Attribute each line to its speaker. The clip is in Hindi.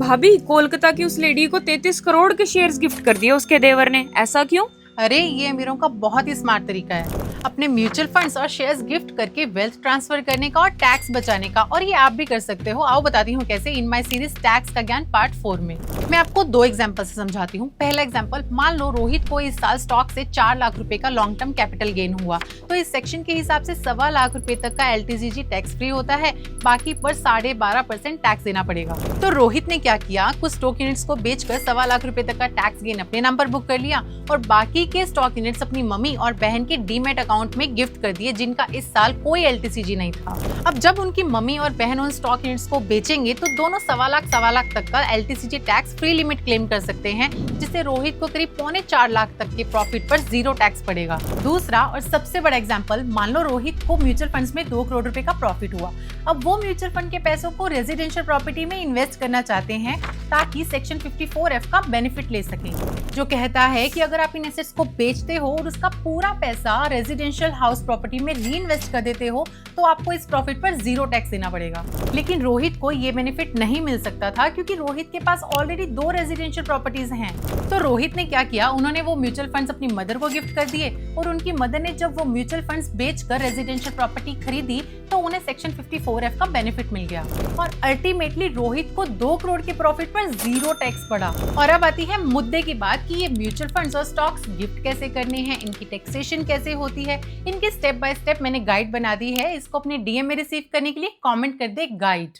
Speaker 1: भाभी, कोलकाता की उस लेडी को 33 करोड़ के शेयर्स गिफ्ट कर दिए उसके देवर ने, ऐसा क्यों?
Speaker 2: अरे ये अमीरों का बहुत ही स्मार्ट तरीका है अपने म्यूचुअल फंड्स और शेयर्स गिफ्ट करके वेल्थ ट्रांसफर करने का और टैक्स बचाने का। और ये आप भी कर सकते हो। आओ बताती हूँ कैसे इन माय सीरीज टैक्स का ज्ञान पार्ट 4 में। मैं आपको 2 एग्जांपल से समझाती हूँ। पहला एग्जांपल, मान लो रोहित को इस साल स्टॉक से 4 लाख रुपए का लॉन्ग टर्म कैपिटल गेन हुआ, तो इस सेक्शन के हिसाब से 1.25 लाख रुपए तक का LTCG टैक्स फ्री होता है, बाकी पर 12.5% टैक्स देना पड़ेगा। तो रोहित ने क्या किया, कुछ स्टॉक यूनिट्स को बेचकर 1.25 लाख रुपए तक का टैक्स गेन अपने नाम पर बुक कर लिया और बाकी के स्टॉक यूनिट्स अपनी मम्मी और बहन के डीमैट अकाउंट में गिफ्ट कर दिए, जिनका इस साल कोई LTCG नहीं था। अब जब उनकी मम्मी और बहन उन स्टॉक यूनिट्स को बेचेंगे तो दोनों 1.25 लाख तक का LTCG tax free limit claim कर सकते हैं, जिससे रोहित को करीब 3.25 लाख तक के प्रॉफिट पर 0 टैक्स पड़ेगा। दूसरा और सबसे बड़ा एग्जांपल, मान लो रोहित को म्यूचुअल फंड्स में 2 करोड़ रुपए का प्रॉफिट हुआ। अब वो म्यूचुअल फंड के पैसों को रेजिडेंशियल प्रॉपर्टी में इन्वेस्ट करना चाहते हैं ताकि सेक्शन 54F का बेनिफिट ले सकें, जो कहता है कि अगर आप इन एसेट्स को बेचते हो और उसका पूरा पैसा रेजिडेंशियल हाउस प्रॉपर्टी में री इन्वेस्ट कर देते हो तो आपको इस प्रॉफिट पर 0 टैक्स देना पड़ेगा। लेकिन रोहित को ये बेनिफिट नहीं मिल सकता था क्योंकि रोहित के पास ऑलरेडी 2 रेजिडेंशियल प्रॉपर्टीज हैं। तो रोहित ने क्या किया, उन्होंने वो म्यूचुअल फंड्स अपनी मदर को गिफ्ट कर दिए और उनकी मदर ने जब वो म्यूचुअल फंड्स बेचकर रेजिडेंशियल प्रॉपर्टी खरीदी तो उन्हें सेक्शन 54F का बेनिफिट मिल गया और अल्टीमेटली रोहित को 2 करोड़ के प्रॉफिट पर 0 टैक्स पड़ा। और अब आती है मुद्दे की बात कि ये म्यूचुअल फंड्स और स्टॉक्स गिफ्ट कैसे करने हैं, इनकी टैक्सेशन कैसे होती है। इनकी स्टेप बाय स्टेप मैंने गाइड बना दी है, इसको अपने DM में रिसीव करने के लिए कमेंट कर दे गाइड।